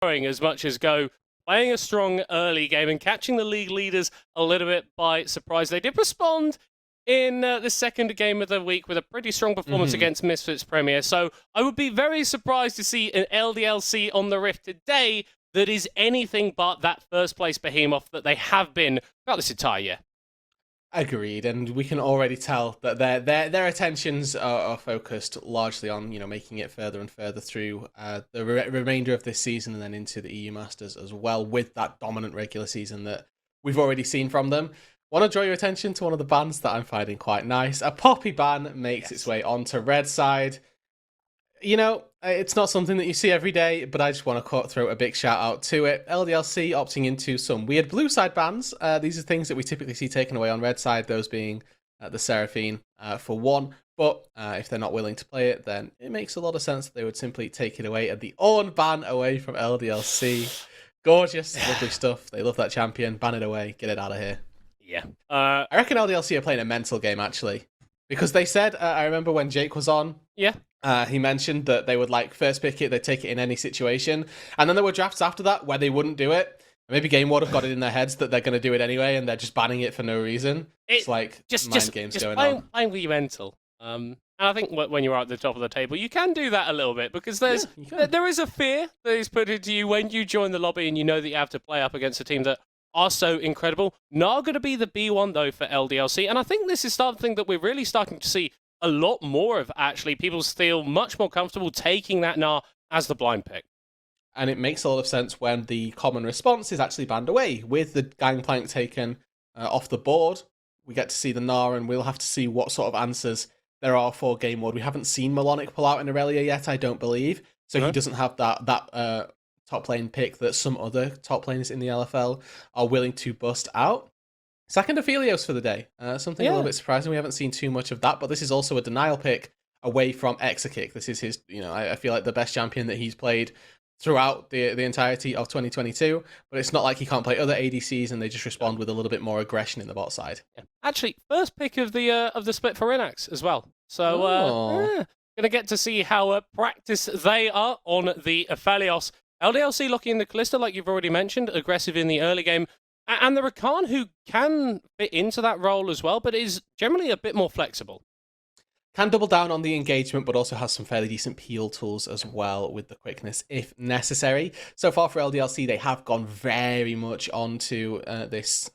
throwing as much as Go, playing a strong early game and catching the league leaders a little bit by surprise. They did respond in the second game of the week with a pretty strong performance against Misfits Premier. So I would be very surprised to see an LDLC on the Rift today that is anything but that first place behemoth that they have been throughout this entire year. Agreed, and we can already tell that their attentions are focused largely on making it further and further through the remainder of this season and then into the EU Masters as well, with that dominant regular season that we've already seen from them. Want to draw your attention to one of the bans that I'm finding quite nice. A Poppy ban makes its way onto Red side. It's not something that you see every day, but I just want to throw a big shout out to it. LDLC opting into some weird blue side bans. These are things that we typically see taken away on Red side, those being the Seraphine for one. But if they're not willing to play it, then it makes a lot of sense that they would simply take it away. And the Ornn ban away from LDLC. Gorgeous, lovely stuff. They love that champion. Ban it away. Get it out of here. Yeah. I reckon LDLC are playing a mental game, actually. Because they said, I remember when Jake was on, he mentioned that they would first pick it, they'd take it in any situation. And then there were drafts after that where they wouldn't do it. Maybe Game Ward have got it in their heads that they're going to do it anyway and they're just banning it for no reason. It's like mind games going on. Playing with your mental. And I think when you're at the top of the table, you can do that a little bit because there is a fear that is put into you when you join the lobby and you know that you have to play up against a team that are so incredible. Not going to be the B1 though for LDLC, and I think this is something that we're really starting to see a lot more of, actually. People feel much more comfortable taking that Gnar as the blind pick. And it makes a lot of sense when the common response is actually banned away. With the Gangplank taken off the board, we get to see the Gnar, and we'll have to see what sort of answers there are for Game Ward. We haven't seen Melonic pull out in Aurelia yet, I don't believe, so he doesn't have that top lane pick that some other top laners in the LFL are willing to bust out. Second Aphelios for the day. Something a little bit surprising. We haven't seen too much of that, but this is also a denial pick away from Exakick. This is his, I feel like the best champion that he's played throughout the entirety of 2022, but it's not like he can't play other ADCs and they just respond with a little bit more aggression in the bot side. Yeah. Actually, first pick of the split for Inax as well. So gonna get to see how practice they are on the Aphelios. LDLC locking in the Kalista, like you've already mentioned, aggressive in the early game. And the Rakan, who can fit into that role as well, but is generally a bit more flexible. Can double down on the engagement, but also has some fairly decent peel tools as well with the quickness if necessary. So far for LDLC, they have gone very much onto this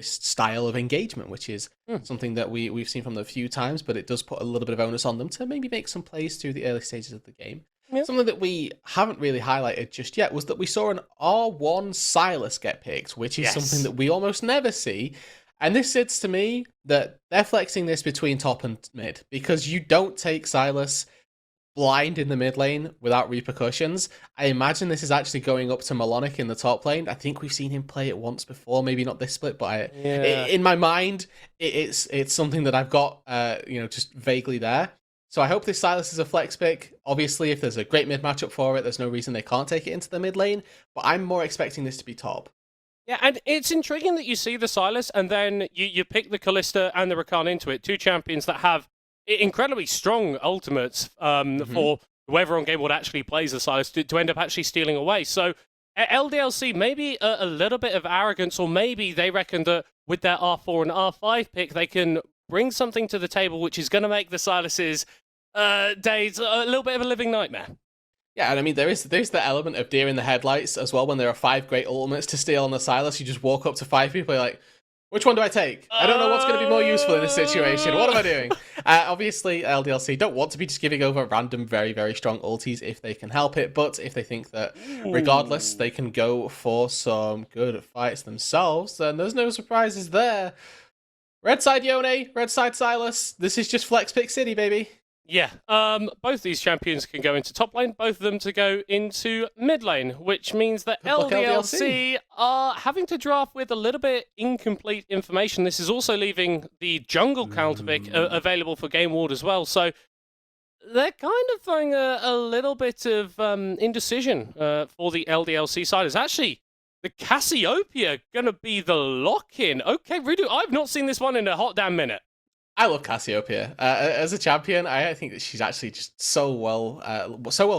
style of engagement, which is something that we've seen from them a few times, but it does put a little bit of onus on them to maybe make some plays through the early stages of the game. Yep. Something that we haven't really highlighted just yet was that we saw an R1 Sylas get picked, which is something that we almost never see. And this says to me that they're flexing this between top and mid, because you don't take Sylas blind in the mid lane without repercussions. I imagine this is actually going up to Melonic in the top lane. I think we've seen him play it once before, maybe not this split, but in my mind, it's something that I've got just vaguely there. So I hope this Sylas is a flex pick. Obviously, if there's a great mid matchup for it, there's no reason they can't take it into the mid lane, but I'm more expecting this to be top. Yeah, and it's intriguing that you see the Sylas and then you pick the Kalista and the Rakan into it, two champions that have incredibly strong ultimates for whoever on Game Board actually plays the Sylas to end up actually stealing away. So LDLC, maybe a little bit of arrogance, or maybe they reckon that with their R4 and R5 pick, they can bring something to the table which is going to make the Sylas's days a little bit of a living nightmare. Yeah, and I mean, there's the element of deer in the headlights as well. When there are 5 great ultimates to steal on the Sylas, you just walk up to 5 people, you're like, which one do I take? I don't know what's going to be more useful in this situation. What am I doing? Obviously, LDLC don't want to be just giving over random, very, very strong ultis if they can help it. But if they think that, regardless, they can go for some good fights themselves, then there's no surprises there. Red side Yone, red side Sylas. This is just Flex Pick City, baby. Yeah, both these champions can go into top lane, both of them to go into mid lane, which means that LDLC are having to draft with a little bit incomplete information. This is also leaving the jungle counter pick available for Game Ward as well, so they're kind of throwing a little bit of indecision for the LDLC side. It's actually the Cassiopeia going to be the lock-in. Okay, Rudu, I've not seen this one in a hot damn minute. I love Cassiopeia. As a champion, I think that she's actually just so well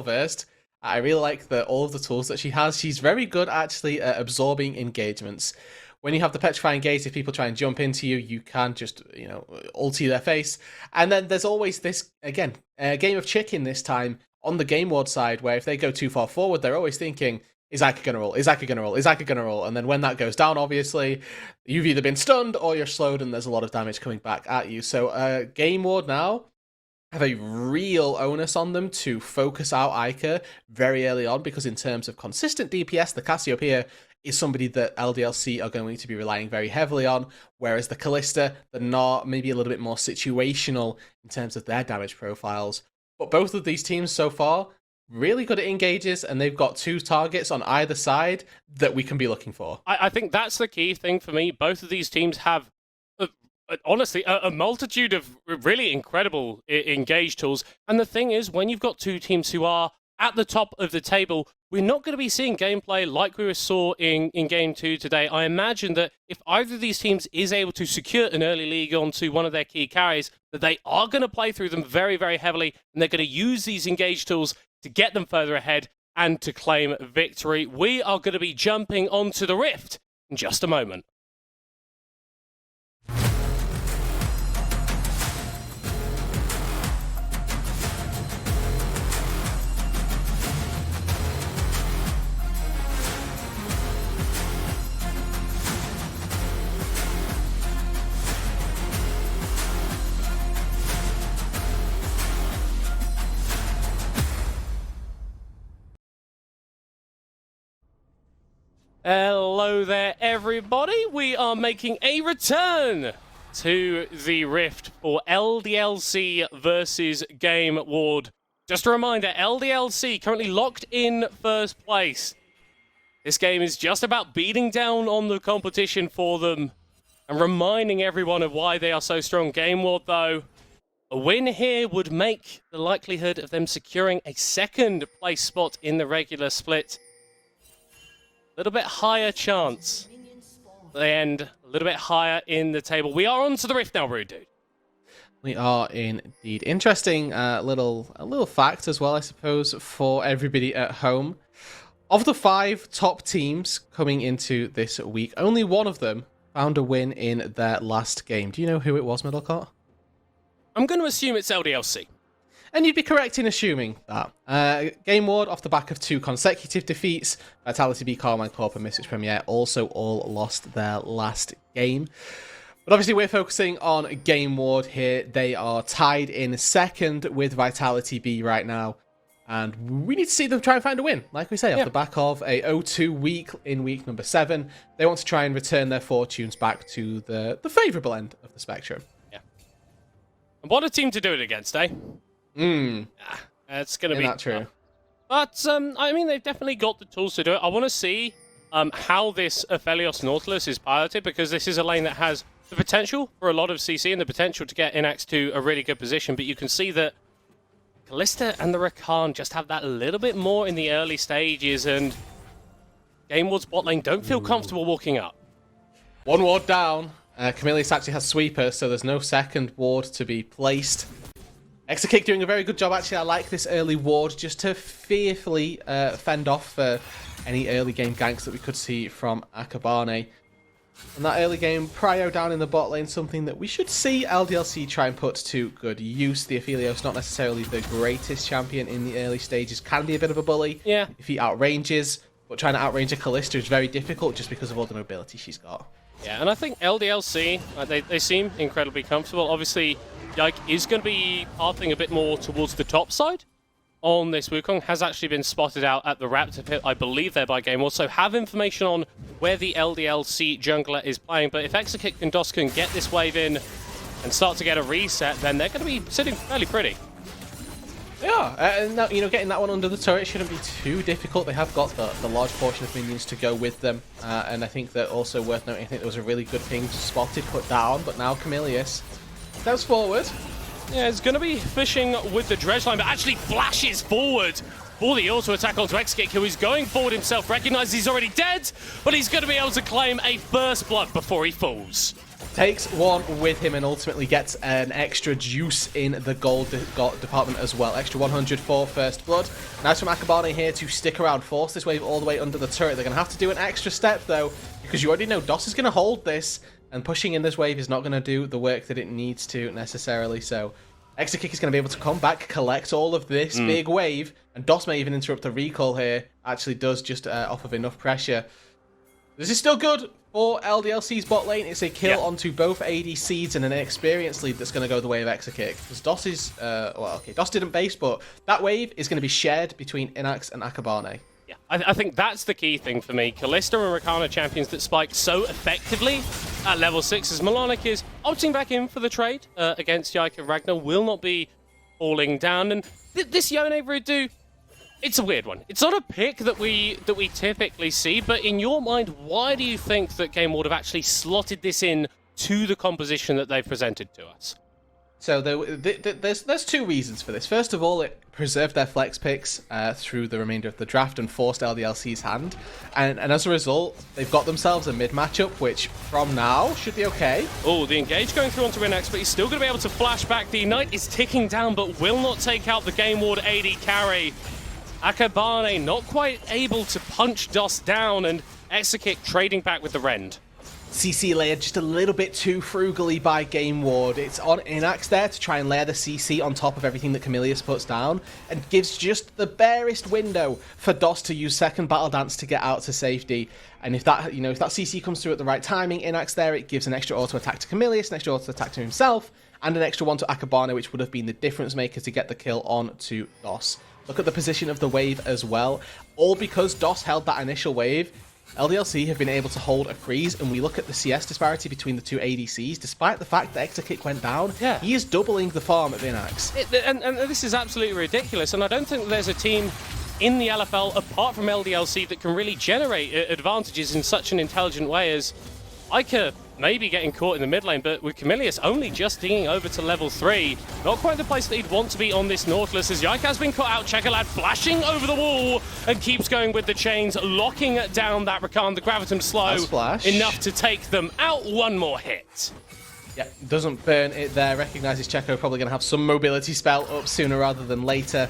versed. I really like all of the tools that she has. She's very good actually at absorbing engagements. When you have the petrifying gaze, if people try and jump into you, you can just, ulti their face. And then there's always this, again, game of chicken this time on the game ward side, where if they go too far forward, they're always thinking, is Aka gonna roll? Is Aka gonna roll? Is Aka gonna roll? And then when that goes down, obviously, you've either been stunned or you're slowed and there's a lot of damage coming back at you. So game ward now have a real onus on them to focus out Ica very early on, because in terms of consistent DPS, the Cassiopeia is somebody that LDLC are going to be relying very heavily on, whereas the Callista, they're not, maybe a little bit more situational in terms of their damage profiles. But both of these teams so far, really good at engages, and they've got 2 targets on either side that we can be looking for. I think that's the key thing for me. Both of these teams have, honestly, a multitude of really incredible engage tools. And the thing is, when you've got 2 teams who are at the top of the table, we're not going to be seeing gameplay like we saw in Game 2 today. I imagine that if either of these teams is able to secure an early league onto one of their key carries, that they are going to play through them very, very heavily, and they're going to use these engage tools to get them further ahead and to claim victory. We are going to be jumping onto the Rift in just a moment. Hello there, everybody. We are making a return to the Rift for LDLC versus Game Ward. Just a reminder, LDLC currently locked in first place. This game is just about beating down on the competition for them and reminding everyone of why they are so strong. Game Ward, though, a win here would make the likelihood of them securing a second place spot in the regular split a little bit higher chance. They end a little bit higher in the table. We are on to the Rift now, Rude Dude. We are indeed. Interesting little fact as well, I suppose, for everybody at home. Of the 5 top teams coming into this week, only one of them found a win in their last game. Do you know who it was, Middlecott? I'm going to assume it's LDLC. And you'd be correct in assuming that. Game Ward, off the back of 2 consecutive defeats, Vitality B, Carmine Corp, and Mystics Premier also all lost their last game. But obviously we're focusing on Game Ward here. They are tied in second with Vitality B right now. And we need to see them try and find a win, like we say, off the back of a 0-2 week in week number 7. They want to try and return their fortunes back to the favourable end of the spectrum. Yeah. And what a team to do it against, eh? It's going to be that true. But, I mean, they've definitely got the tools to do it. I want to see how this Aphelios Nautilus is piloted, because this is a lane that has the potential for a lot of CC and the potential to get Inax to a really good position. But you can see that Callista and the Rakan just have that a little bit more in the early stages, and Game Ward's bot lane don't feel comfortable walking up. 1 ward down. Camillus actually has sweeper, so there's no second ward to be placed. Exakick doing a very good job, actually. I like this early ward just to fearfully fend off any early game ganks that we could see from Akabane. And that early game prio down in the bot lane, something that we should see LDLC try and put to good use. The Aphelios, not necessarily the greatest champion in the early stages, can be a bit of a bully if he outranges, but trying to outrange a Callista is very difficult just because of all the mobility she's got. Yeah, and I think LDLC, they seem incredibly comfortable. Obviously, Yike is going to be pathing a bit more towards the top side on this Wukong. Has actually been spotted out at the Raptor pit, I believe, there by Game. Also have information on where the LDLC jungler is playing. But if Exakick and Dos can get this wave in and start to get a reset, then they're going to be sitting fairly pretty. Yeah, and getting that one under the turret shouldn't be too difficult. They have got the large portion of minions to go with them. And I think that also worth noting, I think there was a really good ping spotted, put down, but now Camillus steps forward. Yeah, it's going to be fishing with the dredge line, but actually flashes forward for the auto attack onto Xkick, who is going forward himself, recognizes he's already dead, but he's going to be able to claim a first blood before he falls. Takes one with him and ultimately gets an extra juice in the gold department as well. Extra 100 for first blood. Nice from Akabane here to stick around, force this wave all the way under the turret. They're going to have to do an extra step though, because you already know DOS is going to hold this, and pushing in this wave is not going to do the work that it needs to necessarily. So Xkick is going to be able to come back, collect all of this big wave, and DOS may even interrupt the recall here. Actually does, just off of enough pressure. This is still good for LDLC's bot lane. It's a kill onto both ADCs and an experienced lead that's going to go the way of Xkick. Because DOS is, well, okay, DOS didn't base, but that wave is going to be shared between Inax and Akabane. Yeah, I think that's the key thing for me. Kalista and Rakana champions that spike so effectively at level 6 as Melonic is opting back in for the trade against Yike Ragnar, will not be falling down. And this Yone Voodoo, it's a weird one. It's not a pick that we typically see, but in your mind, why do you think that Game World have actually slotted this in to the composition that they've presented to us? So there's two reasons for this. First of all, it preserved their flex picks through the remainder of the draft and forced LDLC's hand. And as a result, they've got themselves a mid matchup, which from now should be okay. Oh, the engage going through onto Inax, but he's still going to be able to flash back. The Ignite is ticking down, but will not take out the Game Ward AD carry. Akabane not quite able to punch DOS down, and Xkick trading back with the Rend. CC layered just a little bit too frugally by Game Ward. It's on Inax there to try and layer the CC on top of everything that Camilius puts down, and gives just the barest window for DOS to use second battle dance to get out to safety. And if that, if that CC comes through at the right timing, Inax there, it gives an extra auto attack to Camilius, an extra auto attack to himself, and an extra one to Akabane, which would have been the difference maker to get the kill on to DOS. Look at the position of the wave as well. All because DOS held that initial wave, LDLC have been able to hold a freeze, and we look at the CS disparity between the two ADCs. Despite the fact that Xkick went down, he is doubling the farm of Inax. And this is absolutely ridiculous, and I don't think there's a team in the LFL, apart from LDLC, that can really generate advantages in such an intelligent way as Ica maybe getting caught in the mid lane, but with Camilius only just digging over to level 3. Not quite the place that he'd want to be on this Nautilus, as Yike has been caught out. Checkerlad flashing over the wall and keeps going with the chains, locking down that Rakan. The Gravitum slow enough to take them out. One more hit. Yeah, doesn't burn it there. Recognises Checo probably going to have some mobility spell up sooner rather than later.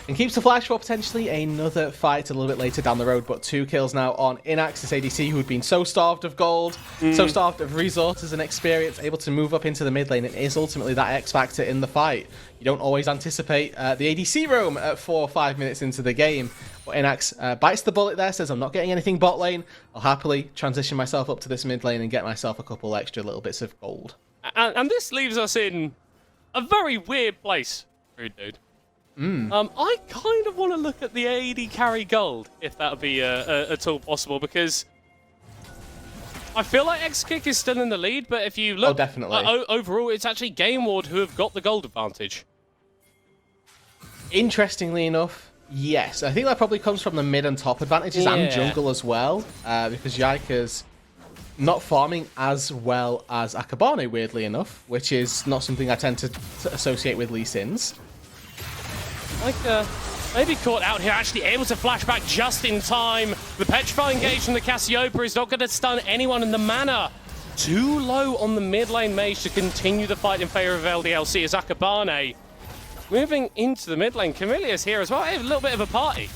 And keeps the flash for potentially another fight a little bit later down the road. But 2 kills now on Inax, this ADC who had been so starved of gold, so starved of resources and experience, able to move up into the mid lane, and is ultimately that X factor in the fight. You don't always anticipate the ADC roam at 4 or 5 minutes into the game. But Inax bites the bullet there, says I'm not getting anything bot lane. I'll happily transition myself up to this mid lane and get myself a couple extra little bits of gold. And this leaves us in a very weird place, rude dude. I kind of want to look at the AD carry gold, if that would be at all possible, because I feel like Xkick is still in the lead, but if you look definitely. Overall, it's actually Game Ward who have got the gold advantage. Interestingly enough, yes. I think that probably comes from the mid and top advantages and jungle as well, because Yaika's not farming as well as Akabane, weirdly enough, which is not something I tend to associate with Lee Sin's. Like, maybe caught out here, actually able to flash back just in time. The Petrify engage from the Cassiopeia is not going to stun anyone, and the mana too low on the mid lane mage to continue the fight in favor of LDLC as Akabane moving into the mid lane. Camilius here as well. Hey, a little bit of a party.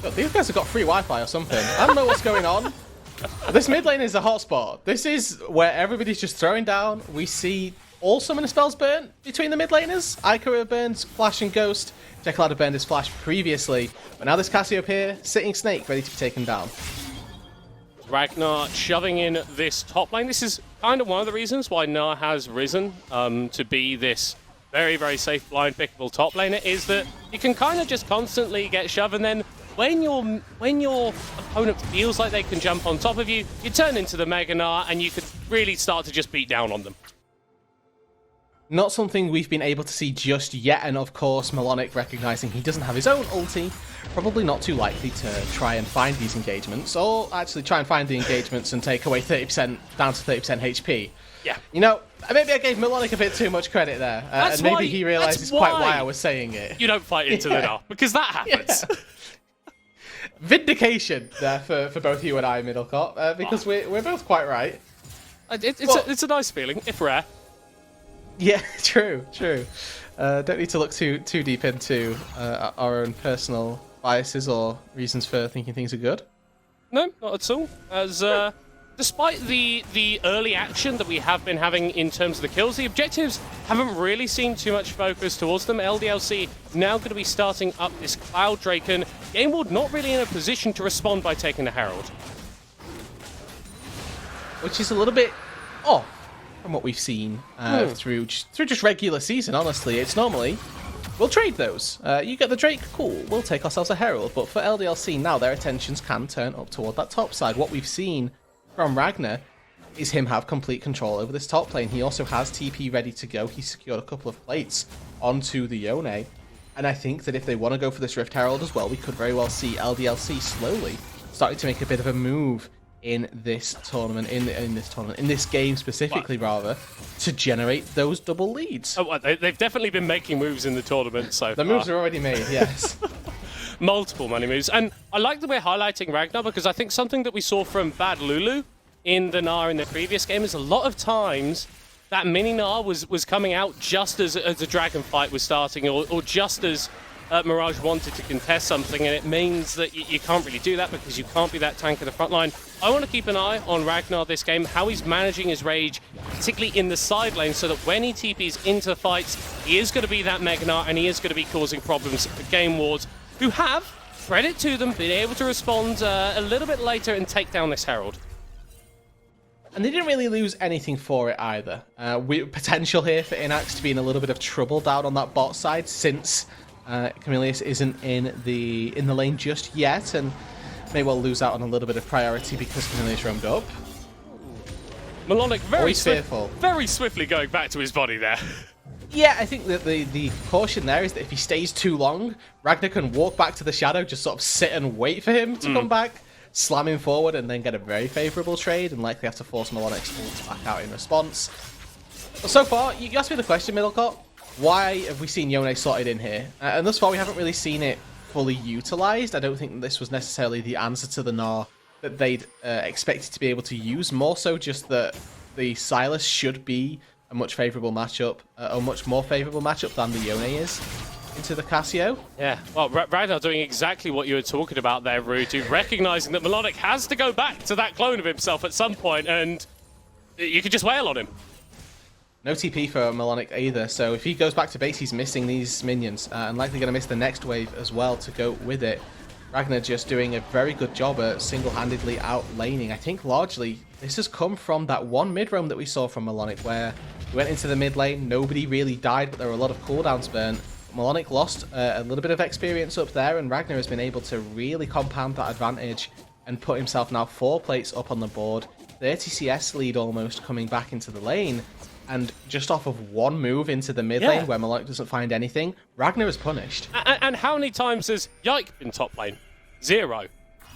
Look, these guys have got free Wi-Fi or something. I don't know what's going on. This mid lane is a hotspot. This is where everybody's just throwing down. We see all summoner spells burn between the mid laners. Ikora burns Flash and Ghost. Jekyll had burned his Flash previously, but now this Cassiopeia, sitting Snake, ready to be taken down. Ragnar shoving in this top lane. This is kind of one of the reasons why Na has risen to be this very, very safe blind pickable top laner, is that you can kind of just constantly get shoved, and then when your opponent feels like they can jump on top of you, you turn into the Mega Na and you could really start to just beat down on them. Not something we've been able to see just yet, and of course, Melonic recognizing he doesn't have his own ulti, probably not too likely to try and find these engagements, or actually try and find the engagements and take away 30% down to 30% HP. Yeah. You know, maybe I gave Melonic a bit too much credit there, and maybe he realizes quite why I was saying it. You don't fight into the Gnar, because that happens. Yeah. Vindication there for both you and I, Middlecop, because we're both quite right. It's a nice feeling, if rare. Yeah, true. Don't need to look too deep into our own personal biases or reasons for thinking things are good. No, not at all. As despite the early action that we have been having in terms of the kills, the objectives haven't really seen too much focus towards them. LDLC now going to be starting up this Cloud Drake, and Game World not really in a position to respond by taking the Herald. Which is a little bit off from what we've seen through just regular season, honestly. It's normally, we'll trade those. You get the Drake, cool, we'll take ourselves a Herald. But for LDLC now, their attentions can turn up toward that top side. What we've seen from Ragnar is him have complete control over this top lane. He also has TP ready to go. He secured a couple of plates onto the Yone. And I think that if they want to go for this Rift Herald as well, we could very well see LDLC slowly starting to make a bit of a move in this tournament, in this game specifically, rather, to generate those double leads. Oh, well, they've definitely been making moves in the tournament so far. The moves are already made, yes. Multiple money moves. And I like that we're highlighting Ragnar, because I think something that we saw from Bad Lulu in the Gnar in the previous game is a lot of times that mini Gnar was coming out just as a dragon fight was starting, or just as Mirage wanted to contest something, and it means that you can't really do that because you can't be that tank at the front line. I want to keep an eye on Ragnar this game, how he's managing his rage, particularly in the side lane, so that when he TPs into fights, he is going to be that Mega Gnar, and he is going to be causing problems for Game Wards, who have, credit to them, been able to respond a little bit later and take down this Herald. And they didn't really lose anything for it either. Potential here for Inax to be in a little bit of trouble down on that bot side, since Camilius isn't in the lane just yet, and may well lose out on a little bit of priority because Camilius roamed up. Melonic very swiftly going back to his body there. Yeah, I think that the caution there is that if he stays too long, Ragnar can walk back to the shadow, just sort of sit and wait for him to come back, slam him forward, and then get a very favourable trade, and likely have to force Melonic's ult back out in response. But so far, you asked me the question, Middlecop, why have we seen Yone slotted in here? And thus far, we haven't really seen it fully utilised. I don't think that this was necessarily the answer to the Gnar that they'd expected to be able to use. More so just that the Sylas should be a much favourable matchup, a much more favourable matchup than the Yone is into the Cassio. Yeah, well, Ragnar doing exactly what you were talking about there, Rudu, recognising that Melonic has to go back to that clone of himself at some point, and you could just wail on him. No TP for Melonic either, so if he goes back to base, he's missing these minions, and likely going to miss the next wave as well to go with it. Ragnar just doing a very good job at single-handedly out-laning. I think largely this has come from that one mid-roam that we saw from Melonic, where he went into the mid lane, nobody really died, but there were a lot of cooldowns burnt. Melonic lost a little bit of experience up there, and Ragnar has been able to really compound that advantage and put himself now 4 plates up on the board. 30 CS lead almost coming back into the lane. And just off of one move into the mid lane where Melonic doesn't find anything, Ragnar is punished. And how many times has Yike been top lane? 0.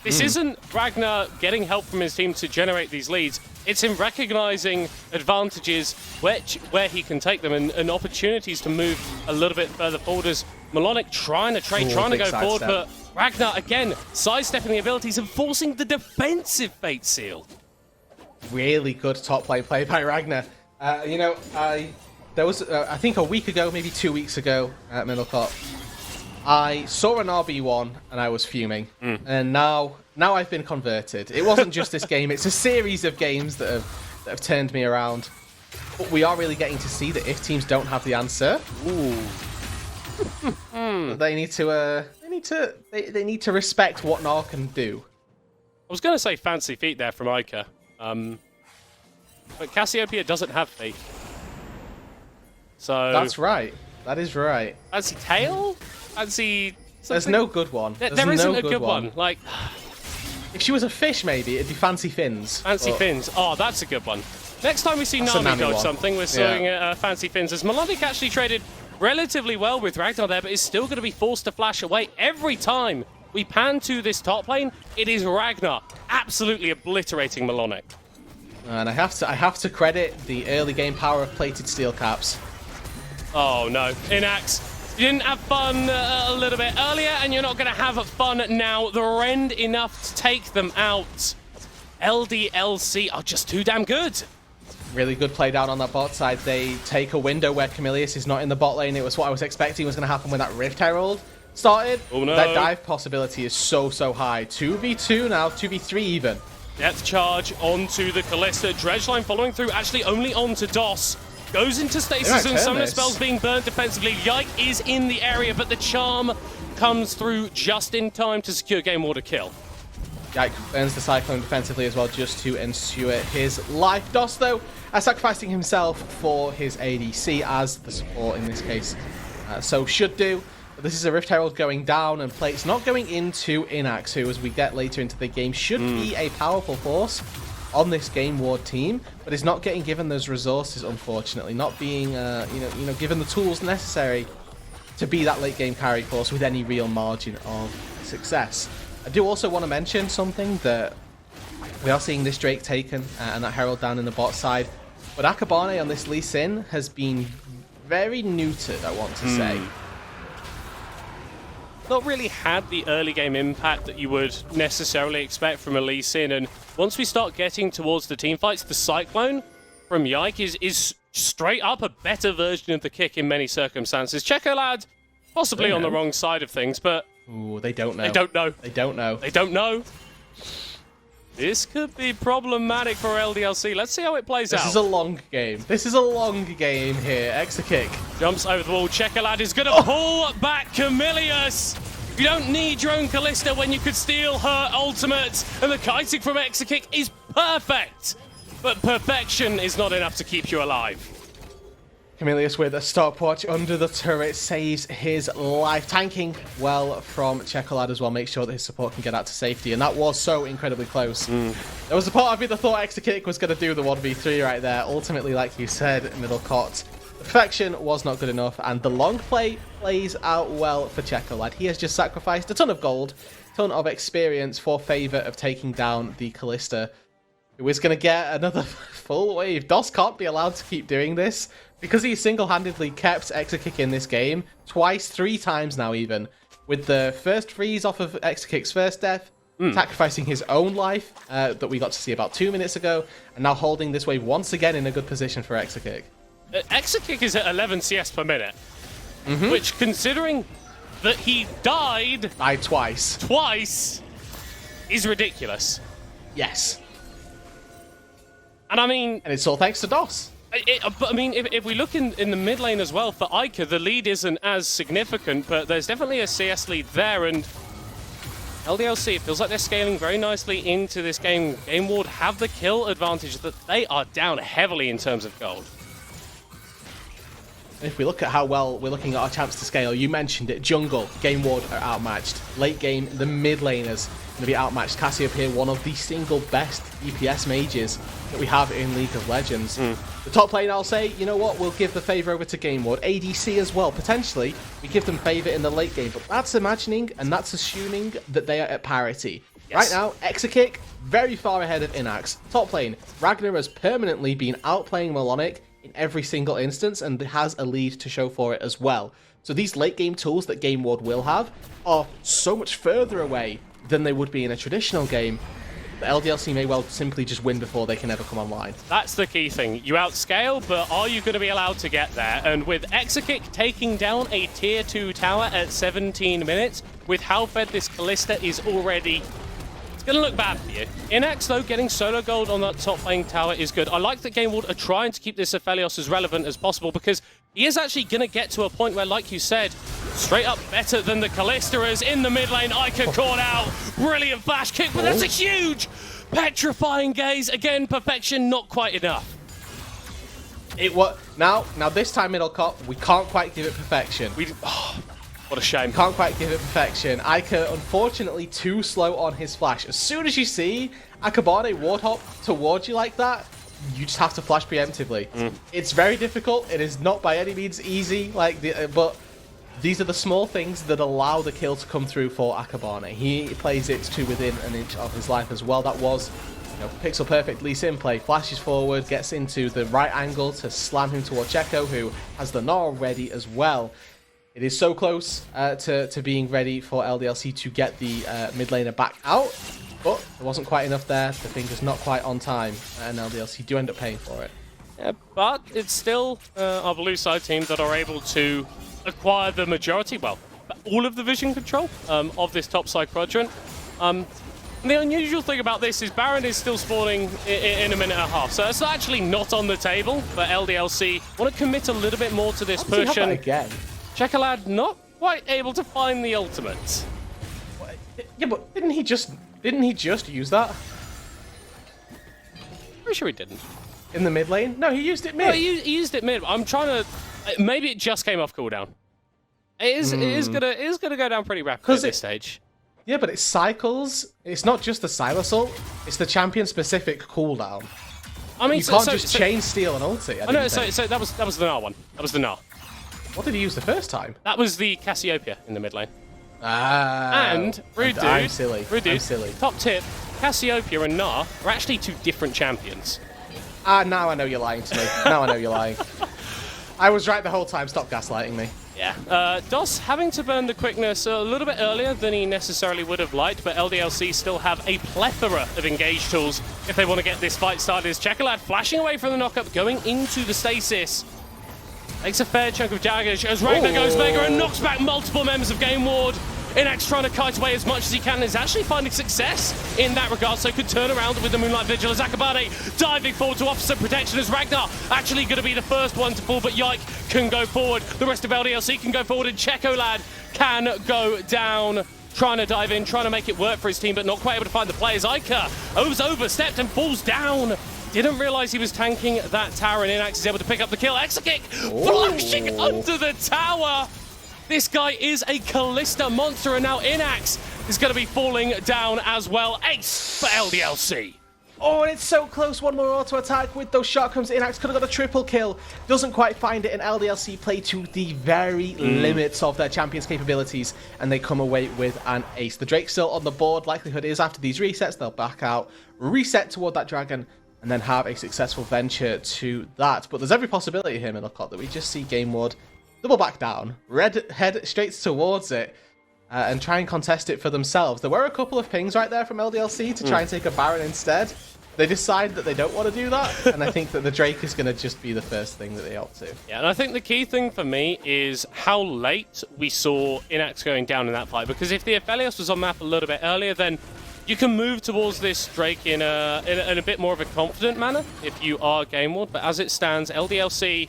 This isn't Ragnar getting help from his team to generate these leads. It's him recognising advantages where he can take them, and opportunities to move a little bit further forward, as Melonic trying to trade, trying to go forward, but Ragnar, again, sidestepping the abilities and forcing the defensive Fate Seal. Really good top lane play by Ragnar. You know, there was, I think a week ago, maybe 2 weeks ago at Middlecop, I saw an RB1 and I was fuming. And now I've been converted. It wasn't just this game, it's a series of games that have turned me around. But we are really getting to see that if teams don't have the answer, they need to respect what Gnar can do. I was going to say fancy feet there from Ica. But Cassiopeia doesn't have feet. So that's right. That is right. Fancy tail? Fancy something? There's no good one. There isn't a good one. Like, if she was a fish, maybe it'd be fancy fins. Fancy fins. Oh, that's a good one. Next time we see Nami dodge something, we're seeing Fancy Fins, as Melodic actually traded relatively well with Ragnar there, but is still going to be forced to flash away every time we pan to this top lane. It is Ragnar absolutely obliterating Melodic. And I have to credit the early game power of plated steel caps. Oh no, Inax, you didn't have fun a little bit earlier, and you're not going to have fun now. The rend enough to take them out. LDLC are just too damn good. Really good play down on that bot side. They take a window where Camilius is not in the bot lane. It was what I was expecting was going to happen when that Rift Herald started. Oh no. That dive possibility is so high. 2v2 now, 2v3 even. Depth charge onto the Kalista. Dredgeline following through, actually only onto DOS. Goes into stasis and some of the spells being burnt defensively. Yike is in the area, but the charm comes through just in time to secure game order kill. Yike burns the Cyclone defensively as well just to ensure his life. DOS, though, sacrificing himself for his ADC as the support in this case. So should do. But this is a Rift Herald going down, and plates not going into Inax, who, as we get later into the game, should be a powerful force on this game ward team, but is not getting given those resources, unfortunately. Not being, given the tools necessary to be that late game carry force with any real margin of success. I do also want to mention something that we are seeing this Drake taken and that Herald down in the bot side, but Akabane on this Lee Sin has been very neutered, I want to say. Not really had the early game impact that you would necessarily expect from a Lee Sin, and once we start getting towards the team fights, the Cyclone from Yike is straight up a better version of the kick in many circumstances. Chocolad possibly on the wrong side of things, but ooh, they don't know. They don't know. They don't know. They don't know. This could be problematic for LDLC. Let's see how it plays out. This is a long game. This is a long game here. Extra kick. Jumps over the wall. Chocolad is going to pull back Camilius. You don't need your own Kalista when you could steal her ultimate. And the kiting from Extra Kick is perfect. But perfection is not enough to keep you alive. Camilius with a stopwatch under the turret saves his life. Tanking well from Chocolad as well. Make sure that his support can get out to safety. And that was so incredibly close. There was a part of me that thought Extra Kick was going to do the 1v3 right there. Ultimately, like you said, middle cot. The perfection was not good enough. And the long play plays out well for Chocolad. He has just sacrificed a ton of gold, a ton of experience for favor of taking down the Kalista, who is going to get another full wave. DOS can't be allowed to keep doing this, because he single-handedly kept Extra Kick in this game twice, 3 times now even, with the first freeze off of Extra Kick's first death, sacrificing his own life that we got to see about 2 minutes ago, and now holding this wave once again in a good position for Extra Kick. Extra Kick is at 11 CS per minute, which, considering that he died twice, is ridiculous. Yes. And I mean... And it's all thanks to DOS. But I mean, if we look in the mid lane as well, for Ica, the lead isn't as significant, but there's definitely a CS lead there, and LDLC, it feels like they're scaling very nicely into this game. Game Ward have the kill advantage, that they are down heavily in terms of gold. If we look at how well we're looking at our chance to scale, you mentioned it, jungle, Game Ward are outmatched. Late game, the mid laners going to be outmatched. Cassiopeia, one of the single best DPS mages that we have in League of Legends. The top lane, I'll say, you know what, we'll give the favour over to Game Ward. ADC as well, potentially, we give them favour in the late game, but that's imagining and that's assuming that they are at parity. Right now, Extra Kick, very far ahead of Inax. Top lane, Ragnar has permanently been outplaying Melonic in every single instance and has a lead to show for it as well. So these late game tools that Game Ward will have are so much further away than they would be in a traditional game. The LDLC may well simply just win before they can ever come online. That's the key thing. You outscale, but are you going to be allowed to get there? And with Extra Kick taking down a tier 2 tower at 17 minutes, with how fed this Kalista is already, it's going to look bad for you. Inax, though, getting solo gold on that top lane tower is good. I like that Game Ward are trying to keep this Aphelios as relevant as possible, because he is actually going to get to a point where, like you said, straight up better than the Kalista is in the mid lane. Ica caught out. Brilliant flash kick, but that's a huge petrifying gaze. Again, perfection, not quite enough. It was now this time middle cop, we can't quite give it perfection. What a shame. Can't quite give it perfection. Ica, unfortunately, too slow on his flash. As soon as you see Akabane ward hop towards you like that, you just have to flash preemptively. It's very difficult. It is not by any means easy. But these are the small things that allow the kill to come through for Akabane. He plays it to within an inch of his life as well. That was, pixel perfect Lee Sin play. Flashes forward, gets into the right angle to slam him toward Checo, who has the Gnar ready as well. It is so close to being ready for LDLC to get the mid laner back out, but there wasn't quite enough there. The finger's not quite on time, and LDLC do end up paying for it. Yeah, but it's still our blue side team that are able to acquire the majority, well, all of the vision control of this top side quadrant. The unusual thing about this is Baron is still spawning in a minute and a half, so it's actually not on the table, but LDLC want to commit a little bit more to this push. And again? Checolad not quite able to find the ultimate. Yeah, but didn't he just use that? Pretty sure he didn't. In the mid lane? No, he used it mid. No, he used it mid. I'm trying to. Maybe it just came off cooldown. It is gonna go down pretty rapidly at this stage. Yeah, but it cycles. It's not just the Silas ult. It's the champion specific cooldown. I mean, you can't just chain steal an ulti. I know. So that was the Gnar one. That was the Gnar. What did he use the first time? That was the Cassiopeia in the mid lane. And rude dude. I'm silly. I'm silly. Top tip: Cassiopeia and Gnar are actually two different champions. Now I know you're lying to me. Now I know you're lying. I was right the whole time. Stop gaslighting me. Yeah. DOS having to burn the quickness a little bit earlier than he necessarily would have liked, but LDLC still have a plethora of engage tools if they want to get this fight started. As Checolad flashing away from the knockup, going into the stasis. Takes a fair chunk of damage as Ragnar goes mega and knocks back multiple members of Game Ward. Inax trying to kite away as much as he can and is actually finding success in that regard, so could turn around with the Moonlight Vigil as Akabane diving forward to offer some protection as Ragnar actually going to be the first one to fall, but Yike can go forward. The rest of LDLC can go forward and Checolad can go down. Trying to dive in, trying to make it work for his team, but not quite able to find the players. Ica overstepped and falls down. Didn't realize he was tanking that tower, and Inax is able to pick up the kill. Exakick flashing under the tower. This guy is a Callista monster, and now Inax is going to be falling down as well. Ace for LDLC. Oh, and it's so close. One more auto attack with those shotguns. Inax could have got a triple kill. Doesn't quite find it, and LDLC play to the very limits of their champion's capabilities, and they come away with an ace. The Drake's still on the board. Likelihood is after these resets, they'll back out, reset toward that dragon, and then have a successful venture to that. But there's every possibility here, Middlecott, that we just see Game Ward double back down, head straight towards it, and try and contest it for themselves. There were a couple of pings right there from LDLC to try and take a Baron instead. They decide that they don't want to do that, and I think that the Drake is going to just be the first thing that they opt to. Yeah, and I think the key thing for me is how late we saw Inax going down in that fight, because if the Aphelios was on map a little bit earlier, then you can move towards this Drake in a bit more of a confident manner if you are Game Ward, but as it stands, LDLC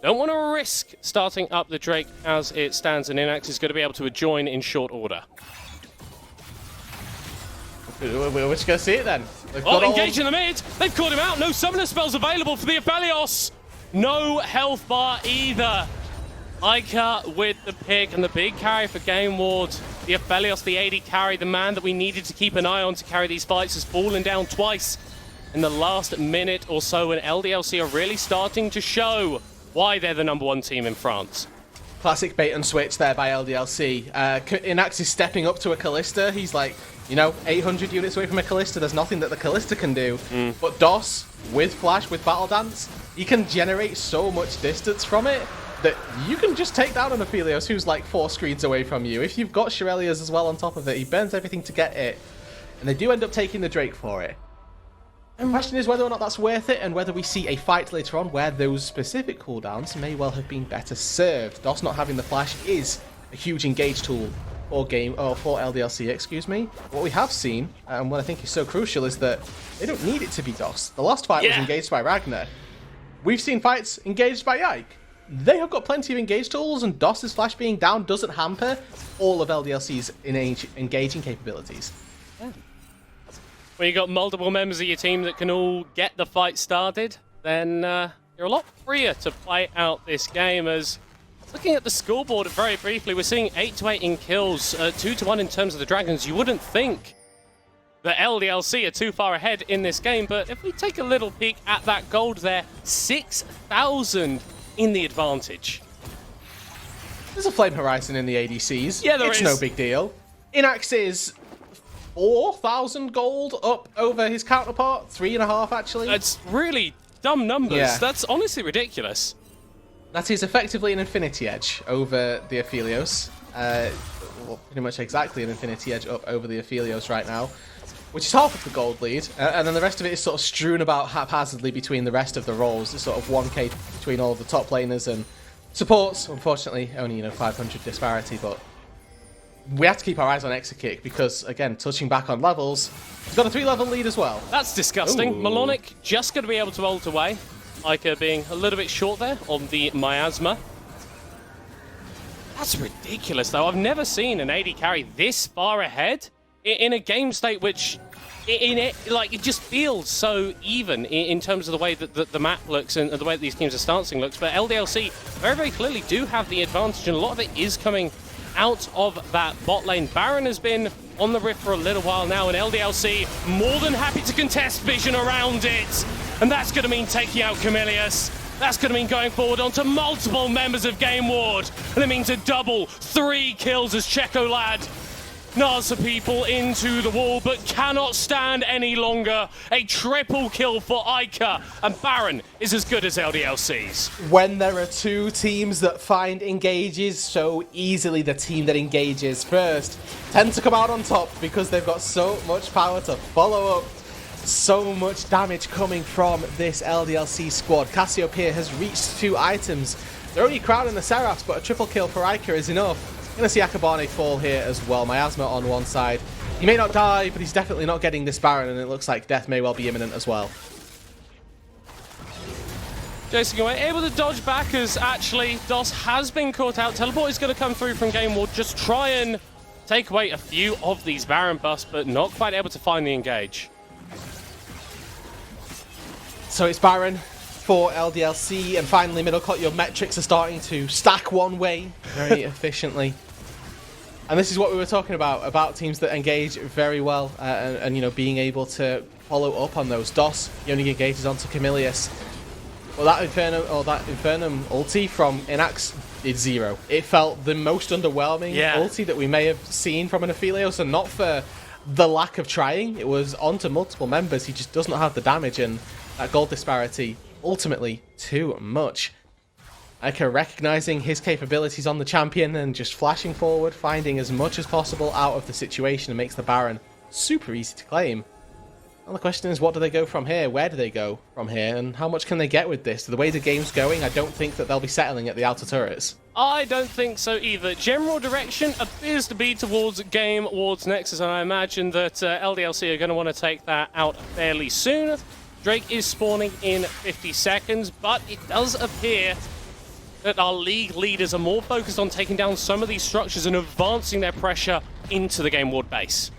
don't want to risk starting up the Drake as it stands, and Inax is going to be able to join in short order. We're just going to see it then. Engage in the mid. They've caught him out. No summoner spells available for the Aphelios. No health bar either. Ica with the pick and the big carry for Game Ward. The Aphelios, the AD carry, the man that we needed to keep an eye on to carry these fights, has fallen down twice in the last minute or so, and LDLC are really starting to show why they're the #1 team in France. Classic bait and switch there by LDLC. Inax is stepping up to a Callista. He's like, 800 units away from a Callista. There's nothing that the Callista can do. But DOS, with Flash, with Battle Dance, he can generate so much distance from it that you can just take down an Aphelios who's like 4 screens away from you. If you've got Shirelias as well on top of it, he burns everything to get it. And they do end up taking the Drake for it. The question is whether or not that's worth it, and whether we see a fight later on where those specific cooldowns may well have been better served. DOS not having the flash is a huge engage tool for LDLC, excuse me. What we have seen, and what I think is so crucial, is that they don't need it to be DOS. The last fight was engaged by Ragnar. We've seen fights engaged by Yike. They have got plenty of engage tools, and DOS's flash being down doesn't hamper all of LDLC's engaging capabilities. Yeah. When you've got multiple members of your team that can all get the fight started, then you're a lot freer to play out this game. As looking at the scoreboard very briefly, we're seeing 8-8 in kills, 2-1 in terms of the Dragons. You wouldn't think that LDLC are too far ahead in this game, but if we take a little peek at that gold there, 6,000 in the advantage. There's a Flame Horizon in the ADCs. Yeah, there is. It's no big deal. Inax is 4,000 gold up over his counterpart. 3.5, actually. It's really dumb numbers. Yeah. That's honestly ridiculous. That is effectively an Infinity Edge over the Aphelios. Well, pretty much exactly an Infinity Edge up over the Aphelios right now, which is half of the gold lead, and then the rest of it is sort of strewn about haphazardly between the rest of the roles. It's sort of 1k between all of the top laners and supports. Unfortunately, only 500 disparity, but we have to keep our eyes on Exakick because, again, touching back on levels, he's got a 3-level lead as well. That's disgusting. Ooh. Melonic just going to be able to ult away. Ica being a little bit short there on the Miasma. That's ridiculous, though. I've never seen an AD carry this far ahead in a game state which, it just feels so even in terms of the way that the map looks and the way that these teams are stancing looks. But LDLC very, very clearly do have the advantage, and a lot of it is coming out of that bot lane. Baron has been on the rift for a little while now, and LDLC more than happy to contest vision around it. And that's going to mean taking out Camilius. That's going to mean going forward onto multiple members of Game Ward. And it means a double 3 kills as Checo Lad nars the people into the wall, but cannot stand any longer. A triple kill for Ica, and Baron is as good as LDLC's. When there are two teams that find engages so easily, the team that engages first tend to come out on top because they've got so much power to follow up. So much damage coming from this LDLC squad. Cassiopeia has reached 2 items. They're only crowding the Seraphs, but a triple kill for Ica is enough. Gonna see Akabane fall here as well. Miasma on one side. He may not die, but he's definitely not getting this Baron, and it looks like death may well be imminent as well. Jason away, able to dodge back as actually DOS has been caught out. Teleport is going to come through from Game Ward. Just try and take away a few of these Baron buffs, but not quite able to find the engage. So it's Baron for LDLC, and finally Middlecott, your metrics are starting to stack one way very efficiently. And this is what we were talking about teams that engage very well and being able to follow up on those. DOS, he only engages onto Camilius. Well, that Infernum ulti from Inax did 0. It felt the most underwhelming ulti that we may have seen from an Aphelios, and not for the lack of trying. It was onto multiple members. He just does not have the damage, and that gold disparity, ultimately, too much. Ica recognizing his capabilities on the champion and just flashing forward, finding as much as possible out of the situation, and makes the Baron super easy to claim. Well, the question is, what do they go from here? Where do they go from here? And how much can they get with this? The way the game's going, I don't think that they'll be settling at the outer turrets. I don't think so either. General direction appears to be towards Game Ward's Nexus, and I imagine that LDLC are going to want to take that out fairly soon. Drake is spawning in 50 seconds, but it does appear that our league leaders are more focused on taking down some of these structures and advancing their pressure into the Game Ward base.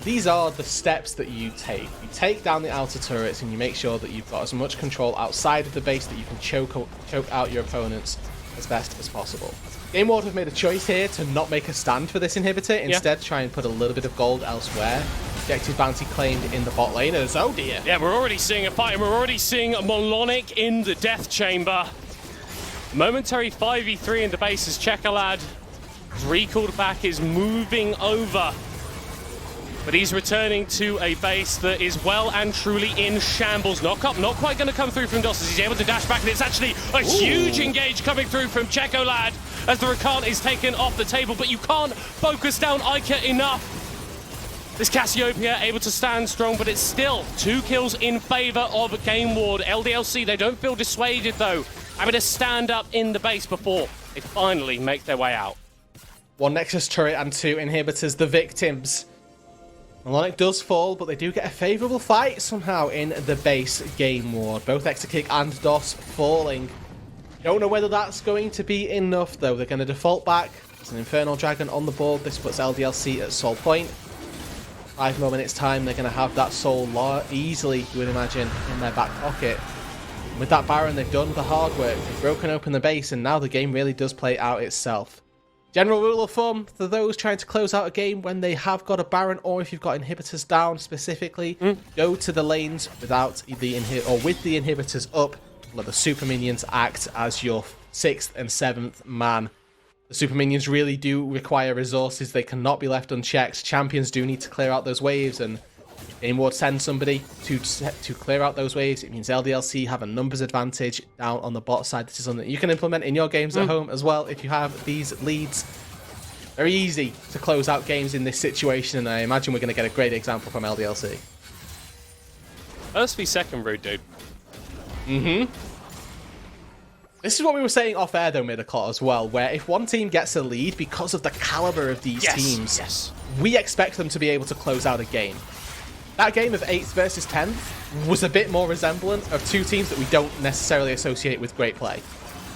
These are the steps that you take. You take down the outer turrets and you make sure that you've got as much control outside of the base that you can choke out your opponents as best as possible. Game Ward have made a choice here to not make a stand for this inhibitor, instead try and put a little bit of gold elsewhere. Objective bounty claimed in the bot lane as, oh dear. Yeah, we're already seeing a fight, and we're already seeing Melonic in the death chamber. Momentary 5v3 in the base as Chekalad is recalled back, is moving over. But he's returning to a base that is well and truly in shambles. Knock up, not quite going to come through from DOS as he's able to dash back, and it's actually a huge engage coming through from Chekolad as the Rakan is taken off the table, but you can't focus down Ica enough. This Cassiopeia able to stand strong, but it's still 2 kills in favor of Game Ward. LDLC, they don't feel dissuaded though, having to stand up in the base before they finally make their way out. 1 Nexus turret and 2 inhibitors, the victims. Melonic does fall, but they do get a favourable fight somehow in the base Game Ward. Both Exakick and DOS falling. Don't know whether that's going to be enough though. They're going to default back. There's an Infernal Dragon on the board. This puts LDLC at soul point. 5 more minutes time, they're going to have that soul easily, you would imagine, in their back pocket. With that Baron, they've done the hard work. They've broken open the base, and now the game really does play out itself. General rule of thumb for those trying to close out a game when they have got a Baron or if you've got inhibitors down specifically, go to the lanes without the with the inhibitors up. Let the super minions act as your 6th and 7th man. The super minions really do require resources. They cannot be left unchecked. Champions do need to clear out those waves, and Game Ward sends somebody to clear out those waves. It means LDLC have a numbers advantage down on the bot side. This is something that you can implement in your games at home as well if you have these leads. Very easy to close out games in this situation, and I imagine we're going to get a great example from LDLC. First v second route, dude. This is what we were saying off air though, Midaclot, as well, where if one team gets a lead because of the caliber of these teams, we expect them to be able to close out a game. That game of 8th versus 10th was a bit more resemblant of two teams that we don't necessarily associate with great play.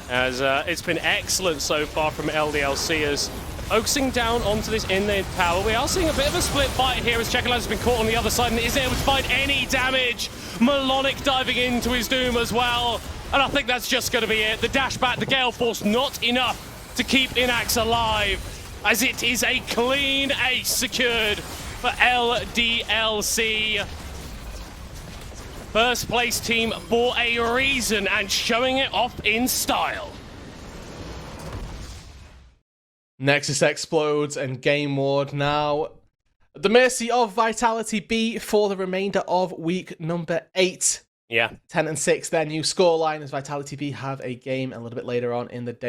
As it's been excellent so far from LDLC as focusing down onto this in the tower. We are seeing a bit of a split fight here as Checkerland has been caught on the other side and isn't able to find any damage. Melonic diving into his doom as well. And I think that's just going to be it. The dash back, the Gale Force, not enough to keep Inax alive, as it is a clean ace secured for LDLC. First place team for a reason and showing it off in style. Nexus explodes and Game Ward now at the mercy of Vitality B for the remainder of week number 8. Yeah. 10 and 6, their new scoreline as Vitality B have a game a little bit later on in the day.